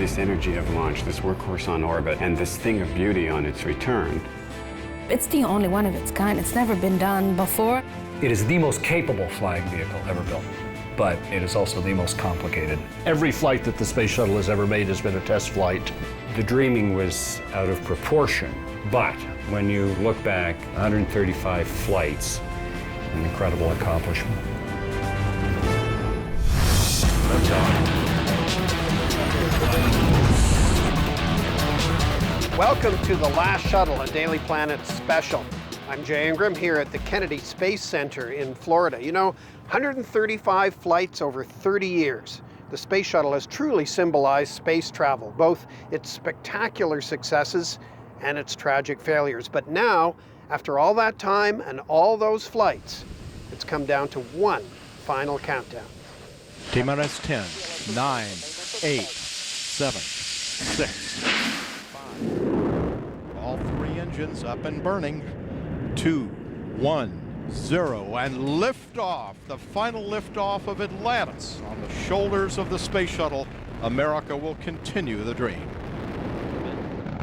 tremendous energy of launch, this workhorse on orbit, and this thing of beauty on its return. It's the only one of its kind. It's never been done before. It is the most capable flying vehicle ever built, but it is also the most complicated. Every flight that the Space Shuttle has ever made has been a test flight. The dreaming was out of proportion, but when you look back, 135 flights, an incredible accomplishment. Welcome to the Last Shuttle, a Daily Planet special. I'm Jay Ingram here at the Kennedy Space Center in Florida. You know, 135 flights over 30 years. The Space Shuttle has truly symbolized space travel, both its spectacular successes and its tragic failures. But now, after all that time and all those flights, it's come down to one final countdown. T-minus 10, 9, 8, 7, 6, 5. All three engines up and burning. 2, 1, 0, and liftoff. The final liftoff of Atlantis on the shoulders of the Space Shuttle. America will continue the dream.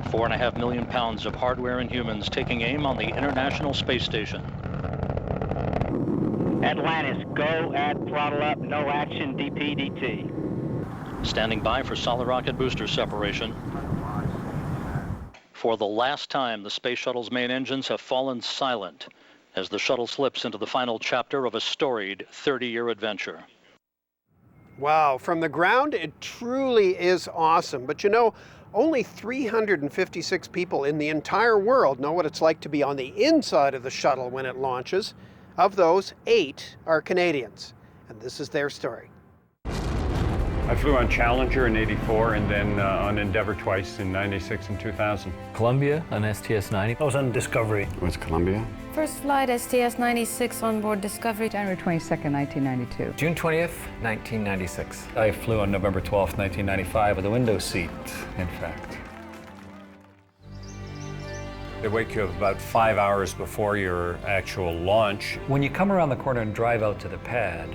4.5 million pounds of hardware and humans taking aim on the International Space Station. Atlantis, go at throttle up, no action, DPDT. Standing by for solid rocket booster separation. For the last time, the Space Shuttle's main engines have fallen silent as the shuttle slips into the final chapter of a storied 30-year adventure. Wow, from the ground, it truly is awesome. But you know, only 356 people in the entire world know what it's like to be on the inside of the shuttle when it launches. Of those, 8 are Canadians, and this is their story. I flew on Challenger in '84 and then on Endeavour twice in '96 and 2000. Columbia on STS-90. I was on Discovery. What's Columbia? First flight STS-96 on board Discovery. January 22nd, 1992. June 20th, 1996. I flew on November 12th, 1995 with a window seat, in fact. They wake you up about 5 hours before your actual launch. When you come around the corner and drive out to the pad,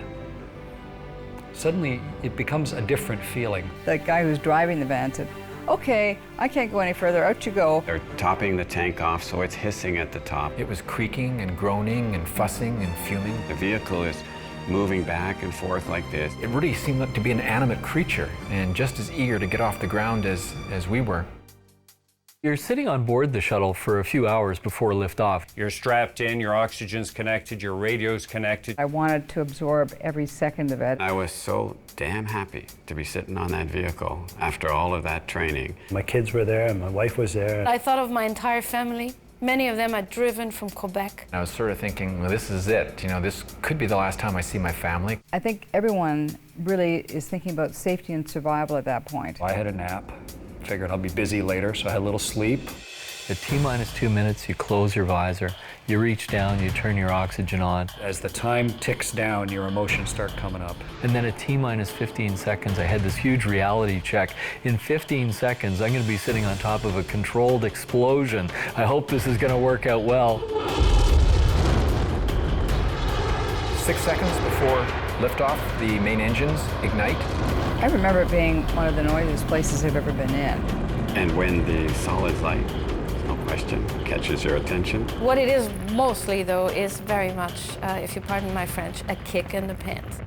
suddenly it becomes a different feeling. The guy who's driving the van said, "Okay, I can't go any further, out you go." They're topping the tank off, so it's hissing at the top. It was creaking and groaning and fussing and fuming. The vehicle is moving back and forth like this. It really seemed like to be an animate creature and just as eager to get off the ground as we were. You're sitting on board the shuttle for a few hours before liftoff. You're strapped in, your oxygen's connected, your radio's connected. I wanted to absorb every second of it. I was so damn happy to be sitting on that vehicle after all of that training. My kids were there and my wife was there. I thought of my entire family. Many of them had driven from Quebec. I was sort of thinking, well, this is it. You know, this could be the last time I see my family. I think everyone really is thinking about safety and survival at that point. I had a nap. Figured I'll be busy later, so I had a little sleep. At T-minus 2 minutes, you close your visor, you reach down, you turn your oxygen on. As the time ticks down, your emotions start coming up. And then at T-minus 15 seconds, I had this huge reality check. In 15 seconds, I'm going to be sitting on top of a controlled explosion. I hope this is going to work out well. 6 seconds before liftoff, the main engines ignite. I remember it being one of the noisiest places I've ever been in. And when the solid light, no question, catches your attention. What it is mostly, though, is very much, if you pardon my French, a kick in the pants.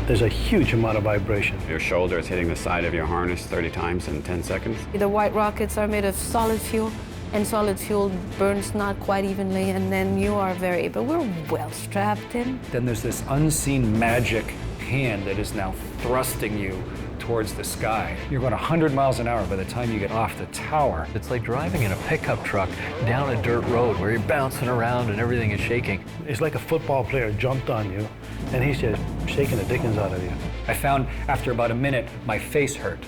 There's a huge amount of vibration. Your shoulder is hitting the side of your harness 30 times in 10 seconds. The white rockets are made of solid fuel, and solid fuel burns not quite evenly, and then you are but we're well strapped in. Then there's this unseen magic hand that is now thrusting you towards the sky. You're going 100 miles an hour by the time you get off the tower. It's like driving in a pickup truck down a dirt road where you're bouncing around and everything is shaking. It's like a football player jumped on you and he's just shaking the dickens out of you. I found after about a minute, my face hurt.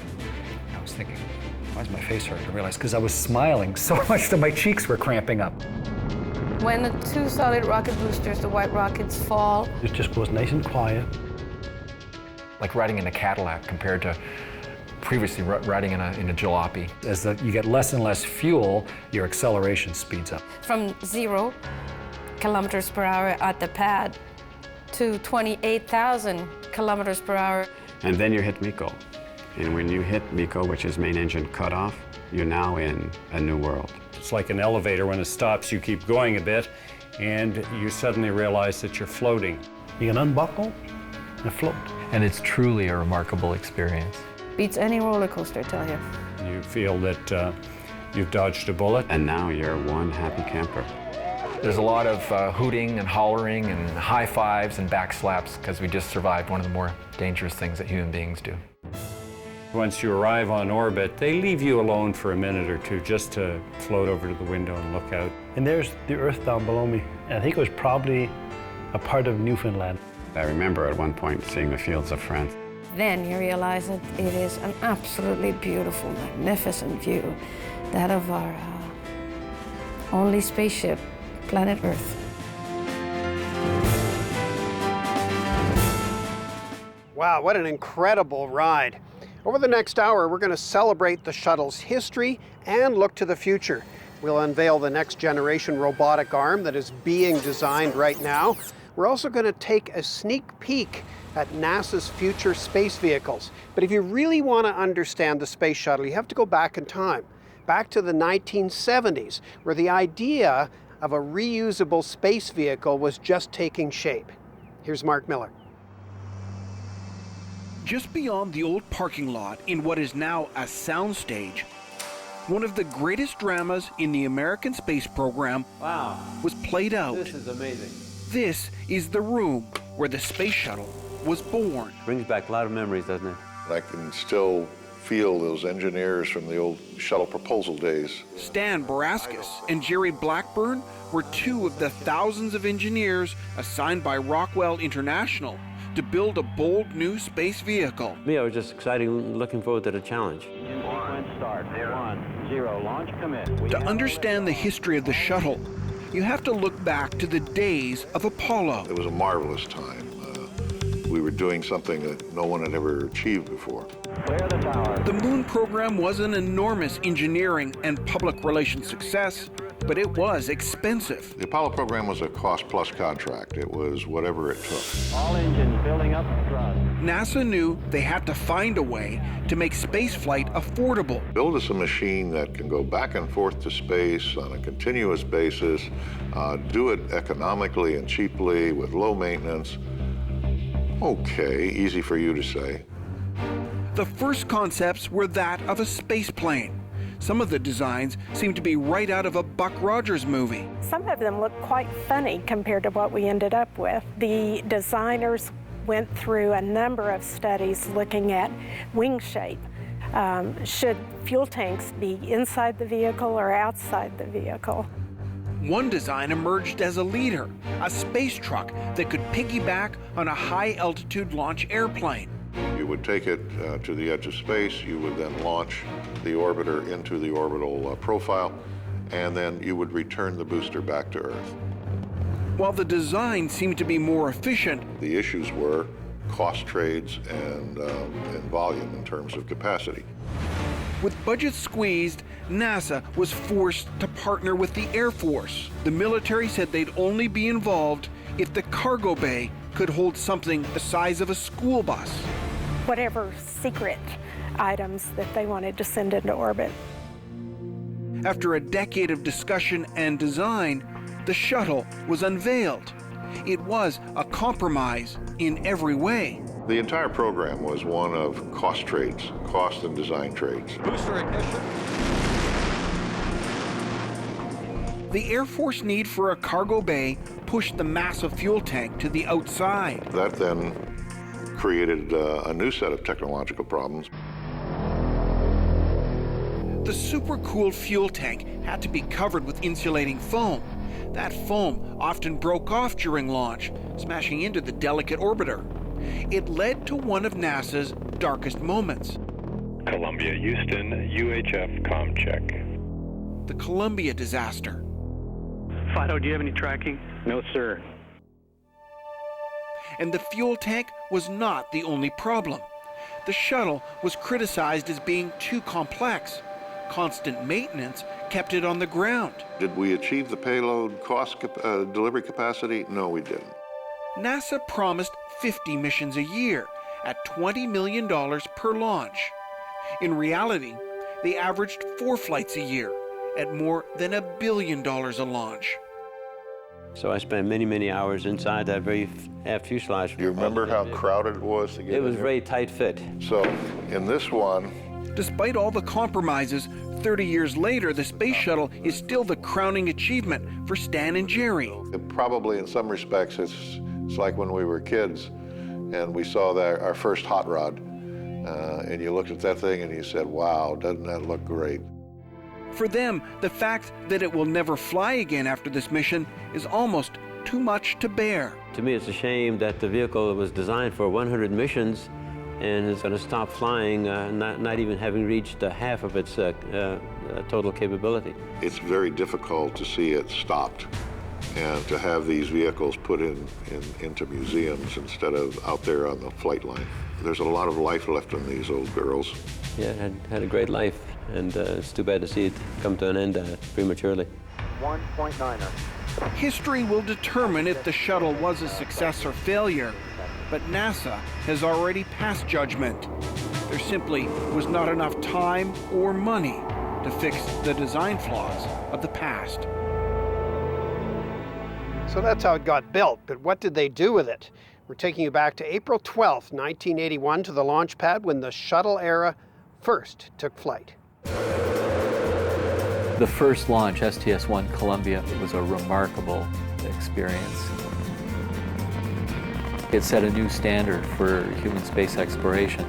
I was thinking, why does my face hurt? I realized because I was smiling so much that my cheeks were cramping up. When the 2 solid rocket boosters, the white rockets, fall, it just goes nice and quiet. Like riding in a Cadillac compared to previously riding in a jalopy. As you get less and less fuel, your acceleration speeds up. From 0 kilometers per hour at the pad to 28,000 kilometers per hour. And then you hit MECO. And when you hit MECO, which is main engine cutoff, you're now in a new world. It's like an elevator. When it stops, you keep going a bit, and you suddenly realize that you're floating. You can unbuckle and float. And it's truly a remarkable experience. Beats any roller coaster, I tell you. You feel that you've dodged a bullet. And now you're one happy camper. There's a lot of hooting and hollering and high fives and back slaps because we just survived one of the more dangerous things that human beings do. Once you arrive on orbit, they leave you alone for a minute or two just to float over to the window and look out. And there's the Earth down below me. And I think it was probably a part of Newfoundland. I remember at one point seeing the fields of France. Then you realize that it is an absolutely beautiful, magnificent view, that of our only spaceship, planet Earth. Wow, what an incredible ride. Over the next hour, we're going to celebrate the shuttle's history and look to the future. We'll unveil the next generation robotic arm that is being designed right now. We're also going to take a sneak peek at NASA's future space vehicles. But if you really want to understand the space shuttle, you have to go back in time, back to the 1970s, where the idea of a reusable space vehicle was just taking shape. Here's Mark Miller. Just beyond the old parking lot in what is now a soundstage, one of the greatest dramas in the American space program was played out. This is amazing. This is the room where the space shuttle was born. Brings back a lot of memories, doesn't it? I can still feel those engineers from the old shuttle proposal days. Stan Baraskis and Jerry Blackburn were two of the thousands of engineers assigned by Rockwell International to build a bold new space vehicle. Me, I was just excited, looking forward to the challenge. Sequence start. 1, 0, launch commit. To understand the history of the shuttle, you have to look back to the days of Apollo. It was a marvelous time. We were doing something that no one had ever achieved before. Clear the tower. The moon program was an enormous engineering and public relations success, but it was expensive. The Apollo program was a cost-plus contract. It was whatever it took. All engines building up thrust. NASA knew they had to find a way to make spaceflight affordable. Build us a machine that can go back and forth to space on a continuous basis, do it economically and cheaply with low maintenance. Okay, easy for you to say. The first concepts were that of a space plane. Some of the designs seem to be right out of a Buck Rogers movie. Some of them look quite funny compared to what we ended up with. The designers went through a number of studies looking at wing shape. Should fuel tanks be inside the vehicle or outside the vehicle? One design emerged as a leader, a space truck that could piggyback on a high-altitude launch airplane. You would take it to the edge of space, you would then launch the orbiter into the orbital profile, and then you would return the booster back to Earth. While the design seemed to be more efficient, the issues were cost trades and volume in terms of capacity. With budgets squeezed, NASA was forced to partner with the Air Force. The military said they'd only be involved if the cargo bay could hold something the size of a school bus. Whatever secret items that they wanted to send into orbit. After a decade of discussion and design, the shuttle was unveiled. It was a compromise in every way. The entire program was one of cost trades, cost and design trades. Booster ignition. The Air Force need for a cargo bay pushed the massive fuel tank to the outside. That then created a new set of technological problems. The super-cooled fuel tank had to be covered with insulating foam. That foam often broke off during launch, smashing into the delicate orbiter. It led to one of NASA's darkest moments. Columbia, Houston, UHF comm check. The Columbia disaster. Fido, do you have any tracking? No, sir. And the fuel tank was not the only problem. The shuttle was criticized as being too complex. Constant maintenance kept it on the ground. Did we achieve the payload cost delivery capacity? No, we didn't. NASA promised 50 missions a year at $20 million per launch. In reality, they averaged 4 flights a year at more than $1 billion a launch. So I spent many, many hours inside that very fuselage. Do you remember how crowded it was to get It was in very tight fit. So in this one, despite all the compromises, 30 years later, the space shuttle is still the crowning achievement for Stan and Jerry. probably in some respects, it's like when we were kids and we saw our first hot rod. And you looked at that thing and you said, wow, doesn't that look great? For them, the fact that it will never fly again after this mission is almost too much to bear. To me, it's a shame that the vehicle was designed for 100 missions and is going to stop flying, not even having reached half of its total capability. It's very difficult to see it stopped and to have these vehicles put into museums instead of out there on the flight line. There's a lot of life left in these old girls. Yeah, it had a great life, and it's too bad to see it come to an end prematurely. 1.9er. History will determine if the shuttle was a success or failure, but NASA has already passed judgment. There simply was not enough time or money to fix the design flaws of the past. So that's how it got built, but what did they do with it? We're taking you back to April 12th, 1981, to the launch pad when the shuttle era first took flight. The first launch, STS-1 Columbia, was a remarkable experience. It set a new standard for human space exploration.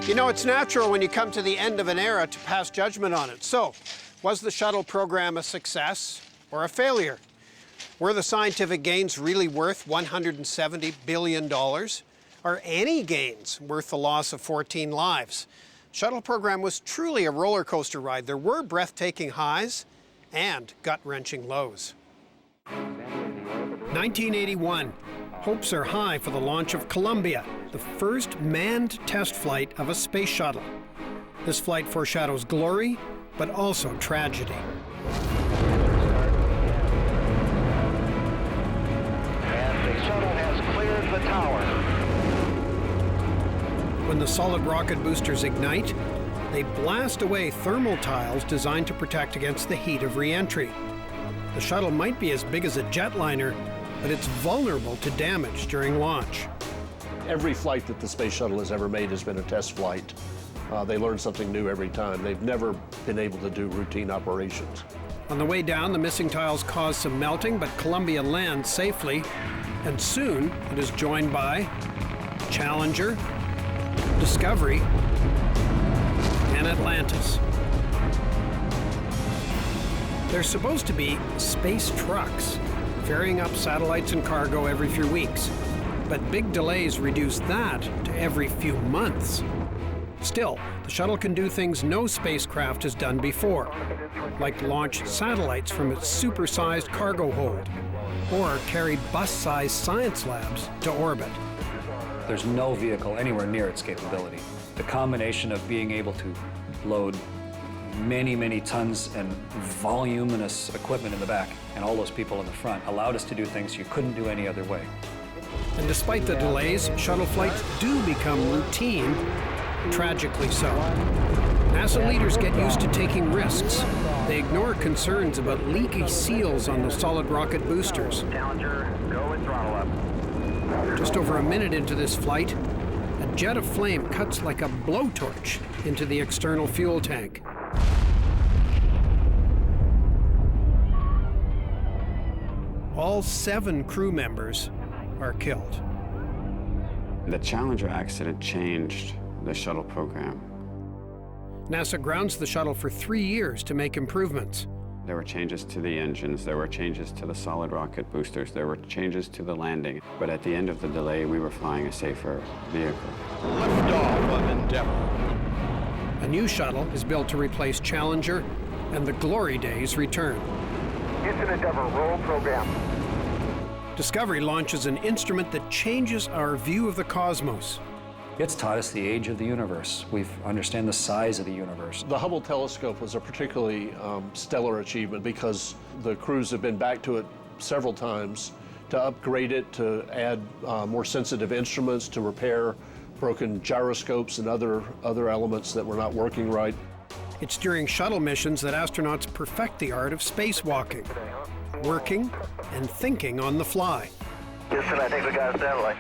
You know, it's natural when you come to the end of an era to pass judgment on it. So, was the shuttle program a success or a failure? Were the scientific gains really worth $170 billion? Are any gains worth the loss of 14 lives? Shuttle program was truly a roller coaster ride. There were breathtaking highs and gut-wrenching lows. 1981. Hopes are high for the launch of Columbia, the first manned test flight of a space shuttle. This flight foreshadows glory, but also tragedy. And the shuttle has cleared the tower. When the solid rocket boosters ignite, they blast away thermal tiles designed to protect against the heat of re-entry. The shuttle might be as big as a jetliner, but it's vulnerable to damage during launch. Every flight that the space shuttle has ever made has been a test flight. They learn something new every time. They've never been able to do routine operations. On the way down, the missing tiles cause some melting, but Columbia lands safely, and soon it is joined by Challenger, Discovery, and Atlantis. They're supposed to be space trucks, ferrying up satellites and cargo every few weeks. But big delays reduce that to every few months. Still, the shuttle can do things no spacecraft has done before, like launch satellites from its supersized cargo hold, or carry bus-sized science labs to orbit. There's no vehicle anywhere near its capability. The combination of being able to load many, many tons and voluminous equipment in the back and all those people in the front allowed us to do things you couldn't do any other way. And despite the delays, shuttle flights do become routine, tragically so. NASA leaders get used to taking risks. They ignore concerns about leaky seals on the solid rocket boosters. Challenger, go and throttle up. Just over a minute into this flight, a jet of flame cuts like a blowtorch into the external fuel tank. All 7 crew members are killed. The Challenger accident changed the shuttle program. NASA grounds the shuttle for 3 years to make improvements. There were changes to the engines, there were changes to the solid rocket boosters, there were changes to the landing. But at the end of the delay, we were flying a safer vehicle. Liftoff of Endeavour. A new shuttle is built to replace Challenger, and the glory days return. Houston Endeavour, roll program. Discovery launches an instrument that changes our view of the cosmos. It's taught us the age of the universe. We understand the size of the universe. The Hubble telescope was a particularly stellar achievement because the crews have been back to it several times to upgrade it, to add more sensitive instruments, to repair broken gyroscopes and other elements that were not working right. It's during shuttle missions that astronauts perfect the art of spacewalking, working and thinking on the fly. Houston, I think we got a satellite.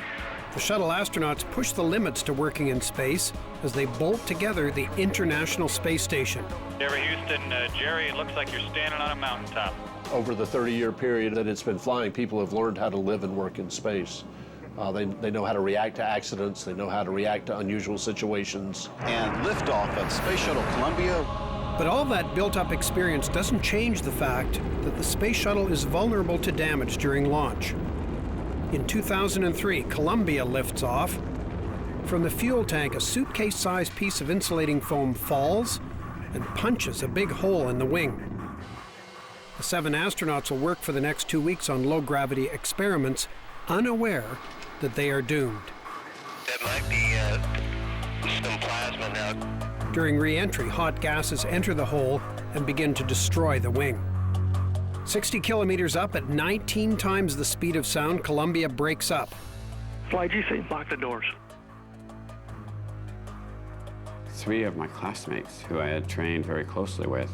The shuttle astronauts push the limits to working in space as they bolt together the International Space Station. Jerry Houston, Jerry, it looks like you're standing on a mountaintop. Over the 30-year period that it's been flying, people have learned how to live and work in space. They know how to react to accidents, they know how to react to unusual situations. And liftoff of Space Shuttle Columbia. But all that built-up experience doesn't change the fact that the space shuttle is vulnerable to damage during launch. In 2003, Columbia lifts off. From the fuel tank, a suitcase-sized piece of insulating foam falls and punches a big hole in the wing. The 7 astronauts will work for the next 2 weeks on low-gravity experiments, unaware that they are doomed. That might be some plasma now. During re-entry, hot gases enter the hole and begin to destroy the wing. 60 kilometers up at 19 times the speed of sound, Columbia breaks up. Flight GC, lock the doors. 3 of my classmates who I had trained very closely with,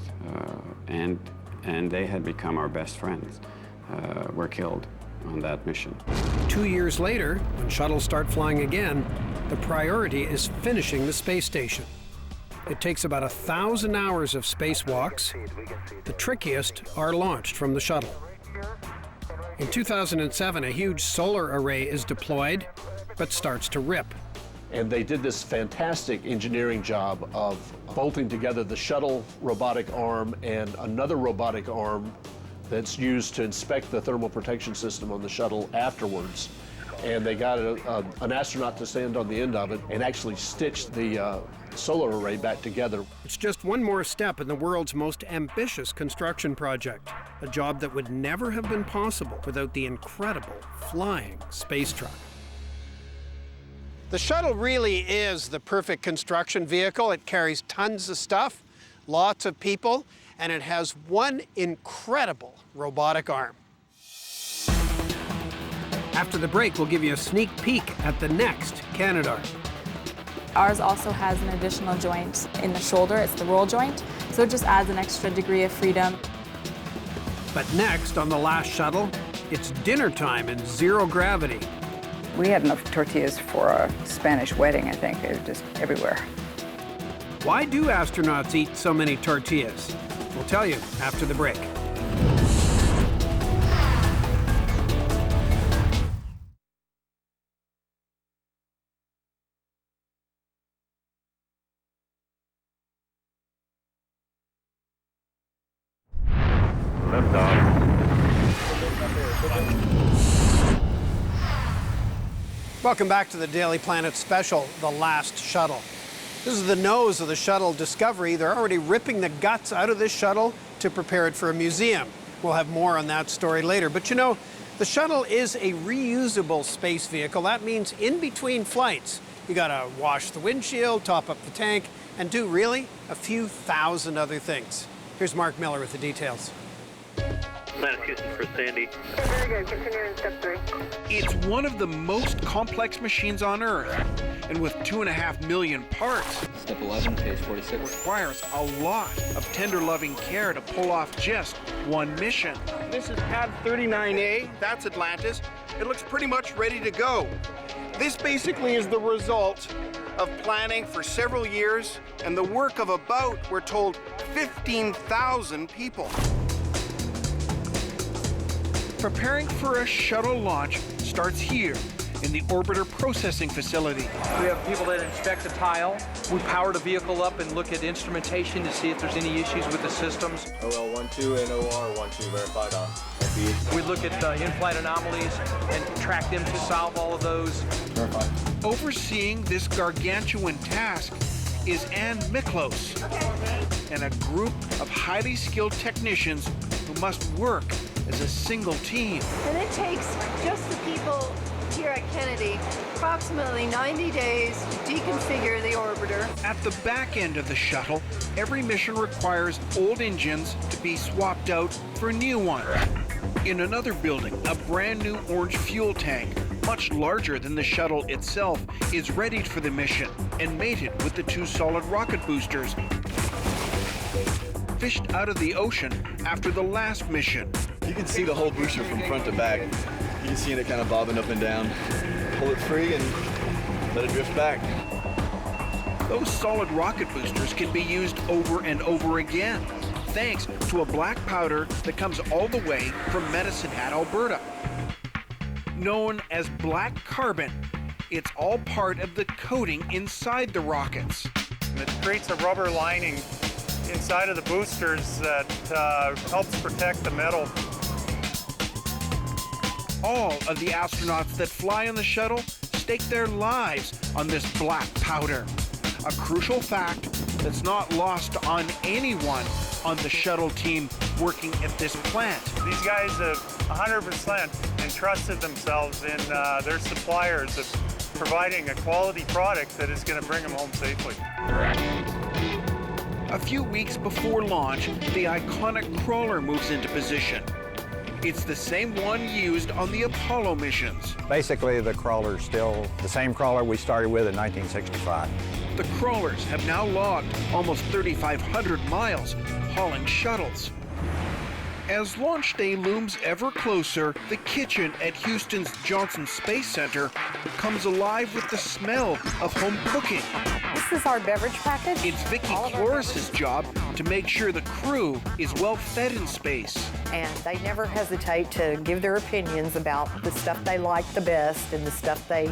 and they had become our best friends, were killed on that mission. 2 years later, when shuttles start flying again, the priority is finishing the space station. It takes about 1,000 hours of spacewalks. The trickiest are launched from the shuttle. In 2007, a huge solar array is deployed, but starts to rip. And they did this fantastic engineering job of bolting together the shuttle robotic arm and another robotic arm that's used to inspect the thermal protection system on the shuttle afterwards. And they got an astronaut to stand on the end of it and actually stitch the solar array back together. It's just one more step in the world's most ambitious construction project, a job that would never have been possible without the incredible flying space truck. The shuttle really is the perfect construction vehicle. It carries tons of stuff, lots of people, and it has one incredible robotic arm. After the break, we'll give you a sneak peek at the next Canadarm. Ours also has an additional joint in the shoulder. It's the roll joint, so it just adds an extra degree of freedom. But next on the Last Shuttle, it's dinner time in zero gravity. We had enough tortillas for a Spanish wedding, I think. They were just everywhere. Why do astronauts eat so many tortillas? We'll tell you after the break. Welcome back to the Daily Planet special, The Last Shuttle. This is the nose of the shuttle Discovery. They're already ripping the guts out of this shuttle to prepare it for a museum. We'll have more on that story later. But you know, the shuttle is a reusable space vehicle. That means in between flights, you gotta wash the windshield, top up the tank, and do really a few thousand other things. Here's Mark Miller with the details. Planet Houston for Sandy. Very good. Continue in step 3. It's one of the most complex machines on Earth, and with 2.5 million parts, Step 11, page 46. requires a lot of tender, loving care to pull off just one mission. This is pad 39A. That's Atlantis. It looks pretty much ready to go. This basically is the result of planning for several years and the work of about, we're told, 15,000 people. Preparing for a shuttle launch starts here in the orbiter processing facility. We have people that inspect the tile. We power the vehicle up and look at instrumentation to see if there's any issues with the systems. OL12 and OR12 verified on FB. We look at in-flight anomalies and track them to solve all of those. Verified. Overseeing this gargantuan task is Ann Miklos and a group of highly skilled technicians who must work as a single team. And it takes just the people here at Kennedy, approximately 90 days to deconfigure the orbiter. At the back end of the shuttle, every mission requires old engines to be swapped out for new ones. In another building, a brand new orange fuel tank, much larger than the shuttle itself, is readied for the mission and mated with the 2 solid rocket boosters fished out of the ocean after the last mission. You can see the whole booster from front to back. You can see it kind of bobbing up and down. Pull it free and let it drift back. Those solid rocket boosters can be used over and over again, thanks to a black powder that comes all the way from Medicine Hat, Alberta. Known as black carbon, it's all part of the coating inside the rockets. It creates a rubber lining inside of the boosters that helps protect the metal. All of the astronauts that fly on the shuttle stake their lives on this black powder, a crucial fact that's not lost on anyone on the shuttle team working at this plant. These guys have 100% entrusted themselves in their suppliers of providing a quality product that is going to bring them home safely. A few weeks before launch, the iconic crawler moves into position. It's the same one used on the Apollo missions. Basically, the crawler's still the same crawler we started with in 1965. The crawlers have now logged almost 3,500 miles hauling shuttles. As launch day looms ever closer, the kitchen at Houston's Johnson Space Center comes alive with the smell of home cooking. This is our beverage package. It's Vicki Flores' job to make sure the crew is well fed in space. And they never hesitate to give their opinions about the stuff they liked the best and the stuff they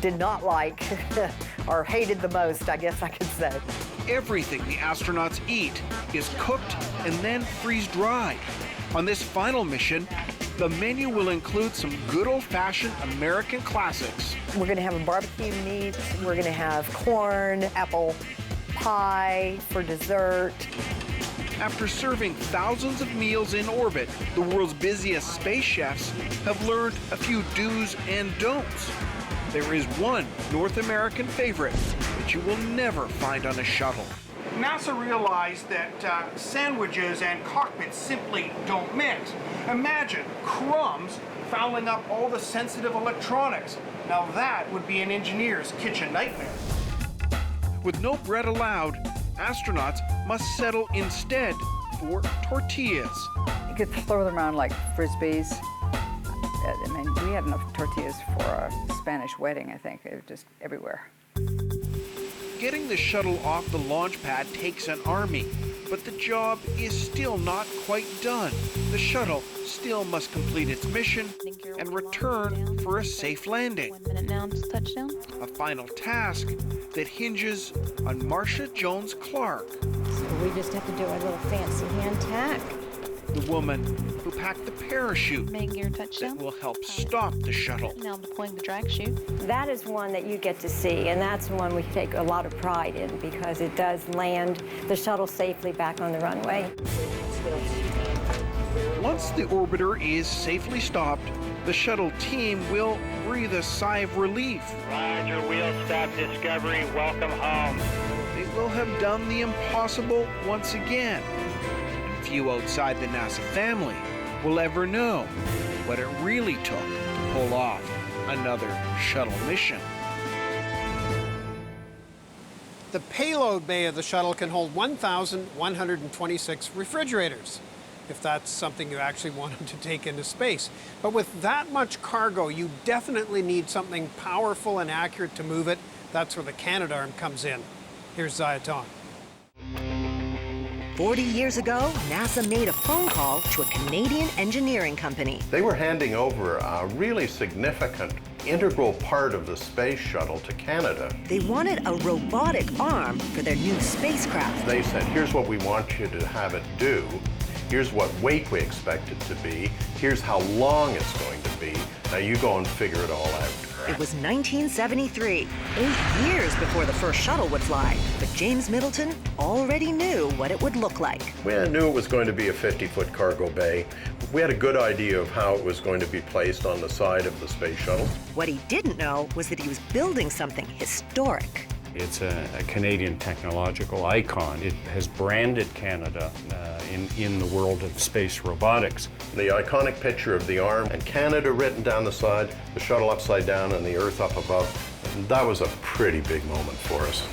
did not like or hated the most, I guess I could say. Everything the astronauts eat is cooked and then freeze-dried. On this final mission, the menu will include some good old-fashioned American classics. We're going to have a barbecue meat. We're going to have corn, apple pie for dessert. After serving thousands of meals in orbit, the world's busiest space chefs have learned a few do's and don'ts. There is one North American favorite that you will never find on a shuttle. NASA realized that sandwiches and cockpits simply don't mix. Imagine crumbs fouling up all the sensitive electronics. Now that would be an engineer's kitchen nightmare. With no bread allowed, astronauts must settle instead for tortillas. You could throw them around like frisbees. I mean, we had enough tortillas for a Spanish wedding, I think. It was just everywhere. Getting the shuttle off the launch pad takes an army, but the job is still not quite done. The shuttle still must complete its mission and return for a safe landing. 1 minute now to touchdown. A final task that hinges on Marcia Jones Clark. So we just have to do a little fancy hand tack. The woman who packed the parachute Main gear touchdown. that will help stop the shuttle. Now deploying the drag chute. That is one that you get to see, and that's one we take a lot of pride in because it does land the shuttle safely back on the runway. Once the orbiter is safely stopped, the shuttle team will breathe a sigh of relief. Roger, wheel stop Discovery, welcome home. They will have done the impossible once again. Few outside the NASA family will ever know what it really took to pull off another shuttle mission. The payload bay of the shuttle can hold 1,126 refrigerators, if that's something you actually wanted to take into space. But with that much cargo, you definitely need something powerful and accurate to move it. That's where the Canadarm comes in. Here's Zayaton. 40 years ago, NASA made a phone call to a Canadian engineering company. They were handing over a really significant integral part of the space shuttle to Canada. They wanted a robotic arm for their new spacecraft. They said, here's what we want you to have it do. Here's what weight we expect it to be. Here's how long it's going to be. Now you go and figure it all out. It was 1973, 8 years before the first shuttle would fly, but James Middleton already knew what it would look like. We knew it was going to be a 50-foot cargo bay. We had a good idea of how it was going to be placed on the side of the space shuttle. What he didn't know was that he was building something historic. It's a Canadian technological icon. It has branded Canada in the world of space robotics. The iconic picture of the arm and Canada written down the side, the shuttle upside down and the Earth up above, that was a pretty big moment for us.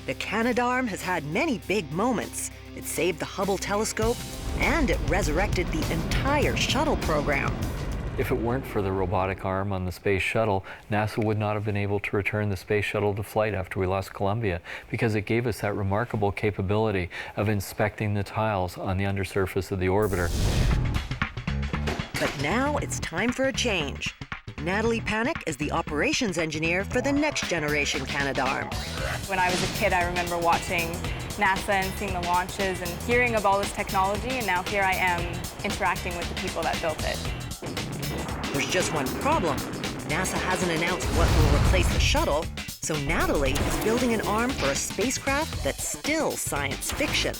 The Canadarm has had many big moments. It saved the Hubble telescope, and it resurrected the entire shuttle program. If it weren't for the robotic arm on the space shuttle, NASA would not have been able to return the space shuttle to flight after we lost Columbia, because it gave us that remarkable capability of inspecting the tiles on the undersurface of the orbiter. But now it's time for a change. Natalie Panic is the operations engineer for the next generation Canadarm. When I was a kid, I remember watching NASA and seeing the launches and hearing of all this technology, and now here I am interacting with the people that built it. There's just one problem. NASA hasn't announced what will replace the shuttle, so Natalie is building an arm for a spacecraft that's still science fiction.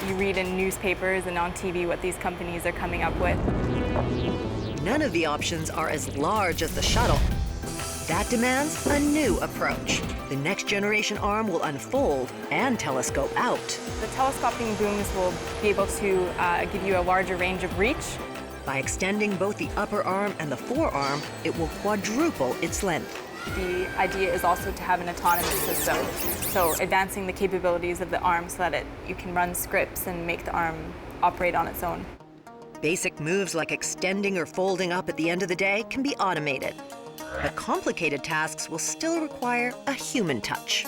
You read in newspapers and on TV what these companies are coming up with. None of the options are as large as the shuttle. That demands a new approach. The next generation arm will unfold and telescope out. The telescoping booms will be able to give you a larger range of reach. By extending both the upper arm and the forearm, it will quadruple its length. The idea is also to have an autonomous system, so advancing the capabilities of the arm so that you can run scripts and make the arm operate on its own. Basic moves like extending or folding up at the end of the day can be automated. But complicated tasks will still require a human touch.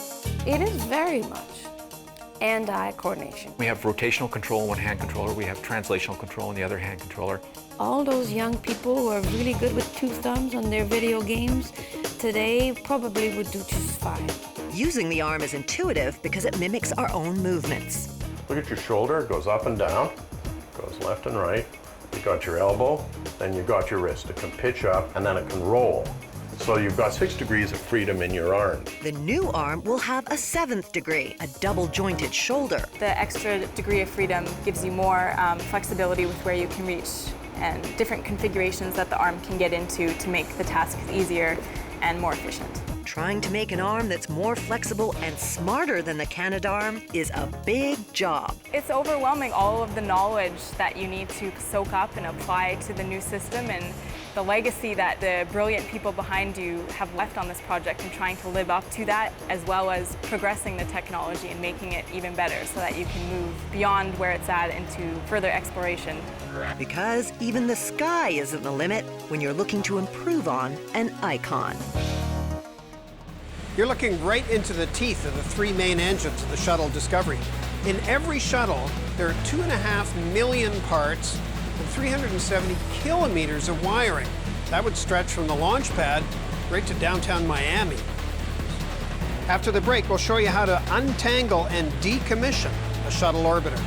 It is very much hand-eye coordination. We have rotational control in one hand controller, we have translational control in the other hand controller. All those young people who are really good with two thumbs on their video games today probably would do just fine. Using the arm is intuitive because it mimics our own movements. Look at your shoulder, it goes up and down, goes left and right. You got your elbow, then you got your wrist. It can pitch up and then it can roll. So you've got 6 degrees of freedom in your arm. The new arm will have a 7th degree, a double-jointed shoulder. The extra degree of freedom gives you more flexibility with where you can reach and different configurations that the arm can get into to make the task easier and more efficient. Trying to make an arm that's more flexible and smarter than the Canadarm is a big job. It's overwhelming, all of the knowledge that you need to soak up and apply to the new system, and the legacy that the brilliant people behind you have left on this project, and trying to live up to that, as well as progressing the technology and making it even better so that you can move beyond where it's at into further exploration. Because even the sky isn't the limit when you're looking to improve on an icon. You're looking right into the teeth of the 3 main engines of the shuttle Discovery. In every shuttle, there are 2.5 million parts and 370 kilometers of wiring. That would stretch from the launch pad right to downtown Miami. After the break, we'll show you how to untangle and decommission a shuttle orbiter.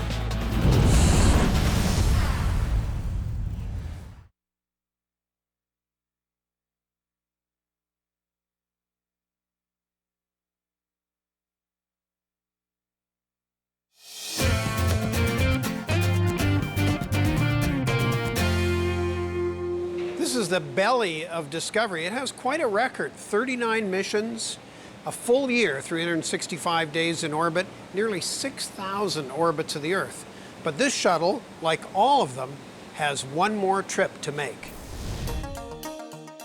This is the belly of Discovery. It has quite a record, 39 missions, a full year, 365 days in orbit, nearly 6,000 orbits of the Earth. But this shuttle, like all of them, has one more trip to make.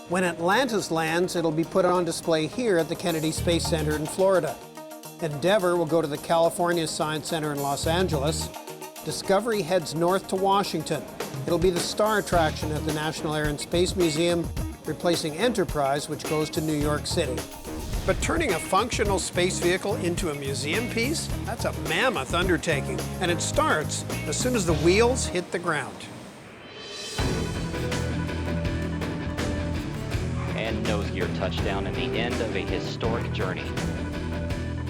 When Atlantis lands, it'll be put on display here at the Kennedy Space Center in Florida. Endeavour will go to the California Science Center in Los Angeles. Discovery heads north to Washington. It'll be the star attraction at the National Air and Space Museum, replacing Enterprise, which goes to New York City. But turning a functional space vehicle into a museum piece, that's a mammoth undertaking. And it starts as soon as the wheels hit the ground. And nose gear touchdown and the end of a historic journey.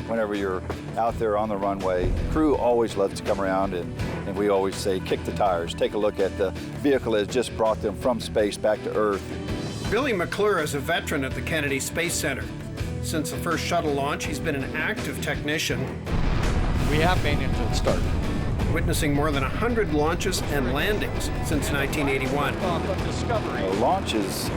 Whenever you're out there on the runway, crew always loves to come around and we always say, kick the tires. Take a look at the vehicle that has just brought them from space back to Earth. Billy McClure is a veteran at the Kennedy Space Center. Since the first shuttle launch, he's been an active technician. We have made it to the start. Witnessing more than 100 launches and landings since 1981. Launches